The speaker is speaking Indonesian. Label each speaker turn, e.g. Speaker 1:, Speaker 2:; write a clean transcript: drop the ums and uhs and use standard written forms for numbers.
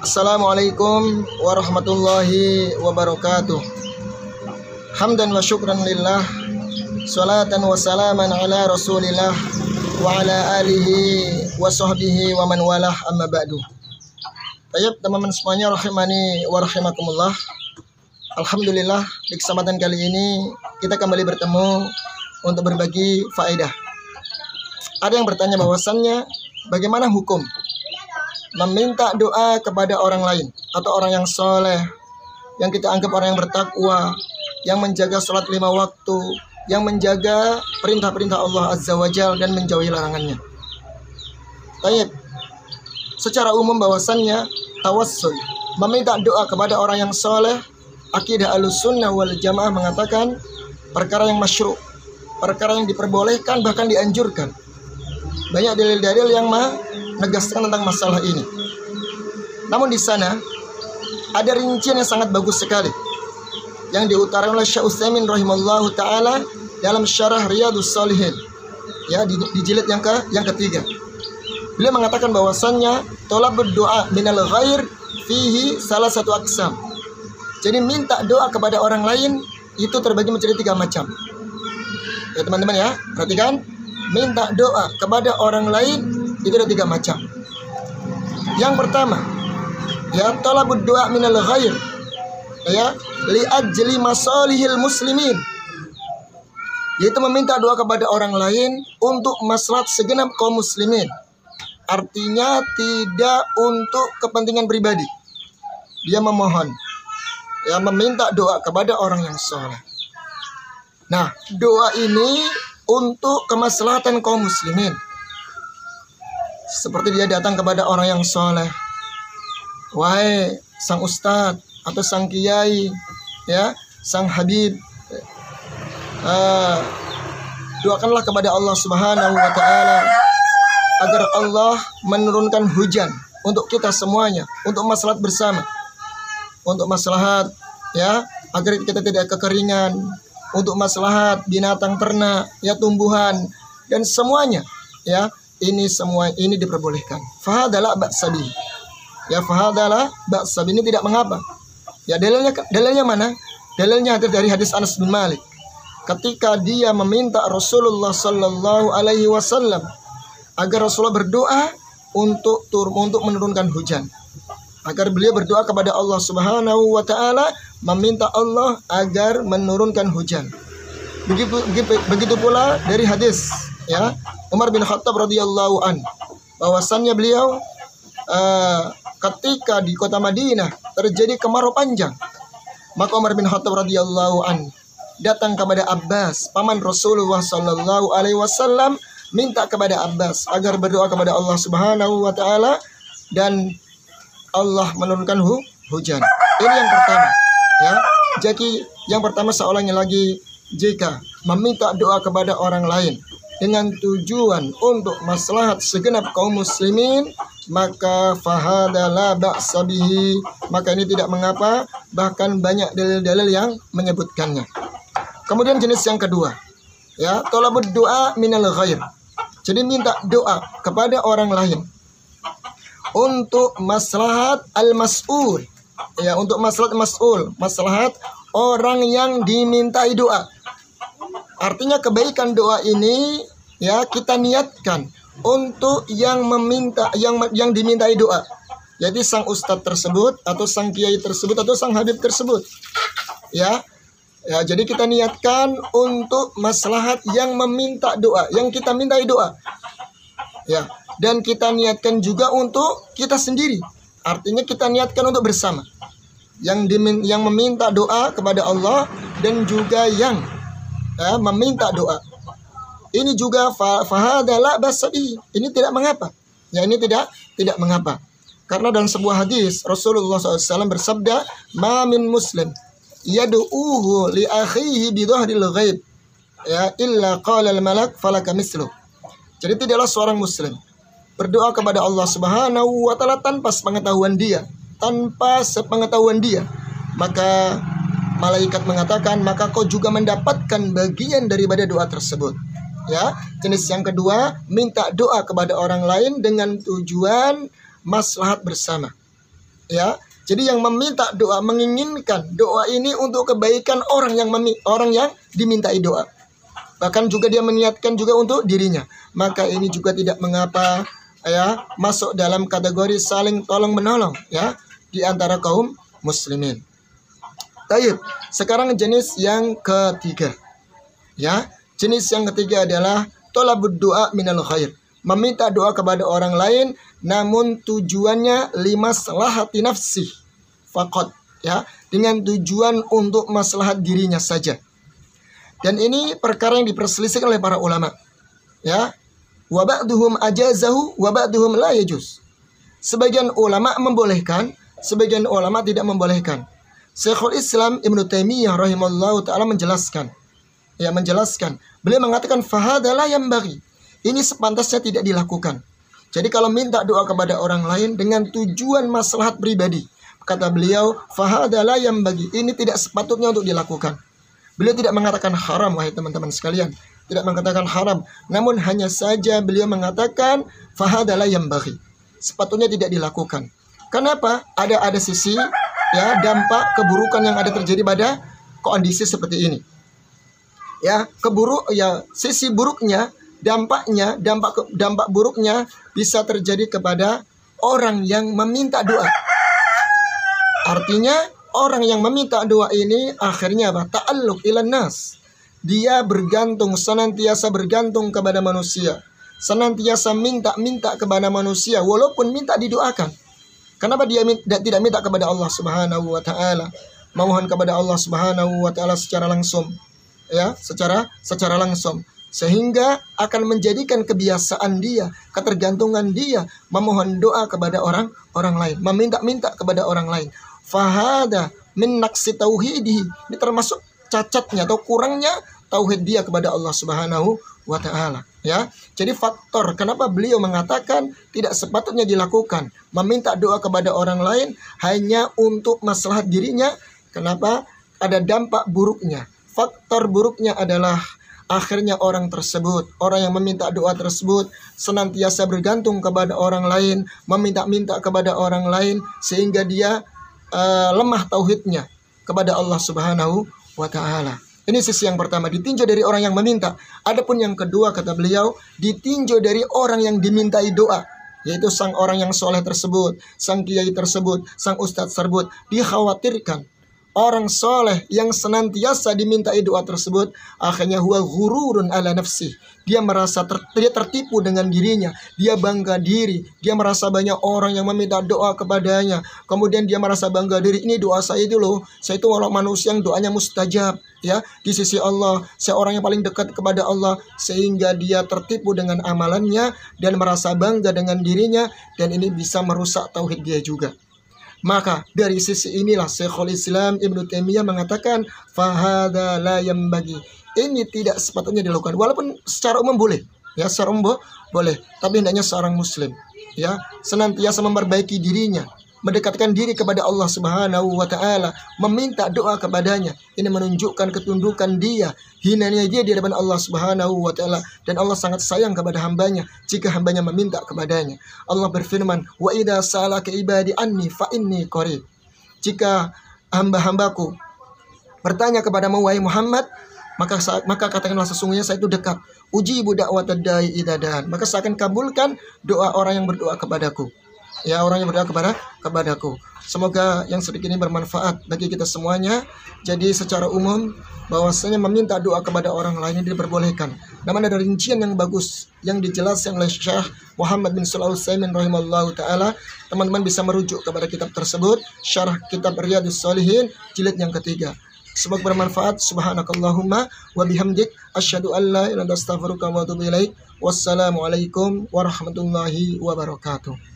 Speaker 1: Assalamualaikum warahmatullahi wabarakatuh. Hamdan wa syukran lillah, salatan wa salaman ala rasulillah wa ala alihi wa sahbihi wa man walah, amma ba'du. Baik teman-teman semuanya, rahimani wa rahimakumullah. Alhamdulillah, di kesempatan kali ini kita kembali bertemu untuk berbagi faedah. Ada yang bertanya bahwasannya bagaimana hukum meminta doa kepada orang lain atau orang yang soleh, yang kita anggap orang yang bertakwa, yang menjaga sholat 5 waktu, yang menjaga perintah-perintah Allah Azza wa Jalla dan menjauhi larangannya. Baik, secara umum bahwasannya tawassul, meminta doa kepada orang yang soleh, akidah Ahlussunnah wal Jamaah mengatakan perkara yang masyru', perkara yang diperbolehkan bahkan dianjurkan. Banyak dalil-dalil yang menegaskan tentang masalah ini. Namun di sana ada rincian yang sangat bagus sekali yang diutarakan oleh Syekh Utsaimin rahimallahu taala dalam syarah Riyadhus Shalihin, ya, di jilid yang ketiga. Beliau mengatakan bahwasannya thalabud doa minal ghair fihi salah satu aqsam. Jadi minta doa kepada orang lain itu terbagi menjadi 3 macam. Ya teman-teman ya, perhatikan. Minta doa kepada orang lain itu ada 3 macam. Yang pertama, ya, talabud doa minal ghair, ya, li ajli masalihil muslimin, yaitu meminta doa kepada orang lain untuk maslahat segenap kaum muslimin. Artinya tidak untuk kepentingan pribadi. Dia memohon, ya, meminta doa kepada orang yang soleh. Nah, doa ini untuk kemaslahatan kaum muslimin. Seperti dia datang kepada orang yang soleh, wahai sang ustadz atau sang kiai, ya, sang habib, doakanlah kepada Allah Subhanahu wa taala agar Allah menurunkan hujan untuk kita semuanya, untuk maslahat bersama, untuk maslahat, ya, agar kita tidak kekeringan, untuk maslahat binatang ternak, ya, tumbuhan dan semuanya, ya, ini semua ini diperbolehkan. Fahadalah ba'sabi, ya, fahadalah ba'sabi, ini tidak mengapa. Ya, dalilnya mana? Dalilnya dari hadis Anas bin Malik ketika dia meminta Rasulullah sallallahu alaihi wasallam agar Rasulullah berdoa untuk menurunkan hujan, agar beliau berdoa kepada Allah Subhanahu wa taala, meminta Allah agar menurunkan hujan. Begitu pula dari hadis, ya, Umar bin Khattab radhiyallahu an, bahwasannya beliau ketika di kota Madinah terjadi kemarau panjang, maka Umar bin Khattab radhiyallahu an datang kepada Abbas, paman Rasulullah sallallahu alaihi wasallam, minta kepada Abbas agar berdoa kepada Allah Subhanahu wa taala dan Allah menurunkan hujan. Ini yang pertama, ya. Jadi yang pertama, seolahnya lagi, jika meminta doa kepada orang lain dengan tujuan untuk maslahat segenap kaum muslimin, maka fahada la ba'sa bihi, maka ini tidak mengapa, bahkan banyak dalil-dalil yang menyebutkannya. Kemudian jenis yang kedua, ya, thalabud doa minal ghair. Jadi minta doa kepada orang lain untuk maslahat al-mas'ul, ya, untuk maslahat mas'ul, maslahat orang yang dimintai doa. Artinya kebaikan doa ini, ya, kita niatkan untuk yang meminta, yang dimintai doa. Jadi sang ustadz tersebut atau sang kiai tersebut atau sang habib tersebut, ya. Ya, jadi kita niatkan untuk maslahat yang meminta doa, yang kita mintai doa. Ya, dan kita niatkan juga untuk kita sendiri. Artinya kita niatkan untuk bersama. Yang meminta doa kepada Allah dan juga yang, ya, meminta doa. Ini juga fahadalah basabi. Ini tidak mengapa. Ya, ini tidak mengapa. Karena dalam sebuah hadis Rasulullah SAW bersabda, "Ma min muslim yad'uhu li akhihi bi dhahril ghaib, ya, illa qala al-malak falaka mislu." Jadi tidaklah seorang muslim berdoa kepada Allah Subhanahu wa taala tanpa sepengetahuan dia, maka malaikat mengatakan, maka kau juga mendapatkan bagian daripada doa tersebut. Ya, jenis yang kedua, minta doa kepada orang lain dengan tujuan maslahat bersama. Ya, jadi yang meminta doa menginginkan doa ini untuk kebaikan orang yang dimintai doa. Bahkan juga dia meniatkan juga untuk dirinya. Maka ini juga tidak mengapa ya, masuk dalam kategori saling tolong menolong ya di antara kaum muslimin. Baik, sekarang jenis yang ketiga. Ya, jenis yang ketiga adalah thalabud du'a minal khair. Meminta doa kepada orang lain namun tujuannya limaslahati nafsi faqat, ya, dengan tujuan untuk maslahat dirinya saja. Dan ini perkara yang diperselisihkan oleh para ulama. Ya. Wa ba'duhum ajazahu wa ba'duhum la yajuz. Sebagian ulama membolehkan, sebagian ulama tidak membolehkan. Syekhul Islam Ibnu Taimiyah rahimallahu taala menjelaskan. Ya, menjelaskan. Beliau mengatakan fahadha la yanbaghi. Ini sepantasnya tidak dilakukan. Jadi kalau minta doa kepada orang lain dengan tujuan maslahat pribadi, kata beliau, fahadha la yanbaghi. Ini tidak sepatutnya untuk dilakukan. Beliau tidak mengatakan haram, wahai teman-teman sekalian. Tidak mengatakan haram. Namun hanya saja beliau mengatakan fahadha la yanbaghi. Sepatutnya tidak dilakukan. Kenapa? Ada sisi ya dampak keburukan yang ada terjadi pada kondisi seperti ini. Ya, sisi buruknya, dampak buruknya bisa terjadi kepada orang yang meminta doa. Artinya orang yang meminta doa ini akhirnya apa? Ta'alluq ilan nas. Dia senantiasa bergantung kepada manusia. Senantiasa minta kepada manusia walaupun minta didoakan. Kenapa dia tidak minta kepada Allah Subhanahu wa taala? Memohon kepada Allah Subhanahu wa taala secara langsung. Ya, secara langsung. Sehingga akan menjadikan kebiasaan dia, ketergantungan dia memohon doa kepada orang lain, meminta kepada orang lain. Fahada min naqsi tauhidihi. Ini termasuk cacatnya atau kurangnya tauhid dia kepada Allah Subhanahu wa taala, ya. Jadi faktor kenapa beliau mengatakan tidak sepatutnya dilakukan meminta doa kepada orang lain hanya untuk maslahat dirinya. Kenapa? Ada dampak buruknya. Faktor buruknya adalah akhirnya orang yang meminta doa tersebut senantiasa bergantung kepada orang lain, meminta kepada orang lain sehingga dia lemah tauhidnya kepada Allah Subhanahu wa taala. Ini sisi yang pertama, ditinjau dari orang yang meminta. Adapun yang kedua, kata beliau, ditinjau dari orang yang dimintai doa, yaitu sang orang yang soleh tersebut, sang kiai tersebut, sang ustadz tersebut. Dikhawatirkan orang soleh yang senantiasa dimintai doa tersebut akhirnya huwa ghururun ala nafsi. Dia merasa dia tertipu dengan dirinya. Dia bangga diri. Dia merasa banyak orang yang meminta doa kepadanya. Kemudian dia merasa bangga diri. Ini doa saya itu loh. Saya itu walau manusia yang doanya mustajab. Ya, di sisi Allah. Saya orang yang paling dekat kepada Allah. Sehingga dia tertipu dengan amalannya dan merasa bangga dengan dirinya. Dan ini bisa merusak tauhid dia juga. Maka dari sisi inilah Syekhul Islam Ibnu Taimiyah mengatakan fahadha la yanbaghi. Ini tidak sepatutnya dilakukan. Walaupun secara umum boleh, ya, secara umum boleh, tapi hendaknya seorang muslim ya senantiasa memperbaiki dirinya, mendekatkan diri kepada Allah Subhanahu wa taala, meminta doa kepadanya. Ini menunjukkan ketundukan dia, hinanya dia di hadapan Allah Subhanahu wa taala, dan Allah sangat sayang kepada hambanya jika hambanya meminta kepadanya. Allah berfirman, "Wa idza sa'alaka ibadi anni fa inni qarib." Jika hamba-hambaku bertanya kepadamu wahai Muhammad, maka katakanlah sesungguhnya saya itu dekat. Ujibu da'watad da'i idza da'an. Maka saya akan kabulkan doa orang yang berdoa kepadaku. Ya, orang yang berdoa kepadaku. Semoga yang sedikit ini bermanfaat bagi kita semuanya. Jadi secara umum bahwasanya meminta doa kepada orang lain ini diperbolehkan. Namun ada rincian yang bagus yang dijelaskan oleh Syekh Muhammad bin Shalih Al-Utsaimin rahimallahu taala. Teman-teman bisa merujuk kepada kitab tersebut, Syarah Kitab Riyadhus Shalihin jilid yang ketiga. Semoga bermanfaat. Subhanakallahumma wa bihamdik asyhadu an la ilaha illa anta astaghfiruka wa atubu ilaik. Wassalamualaikum warahmatullahi wabarakatuh.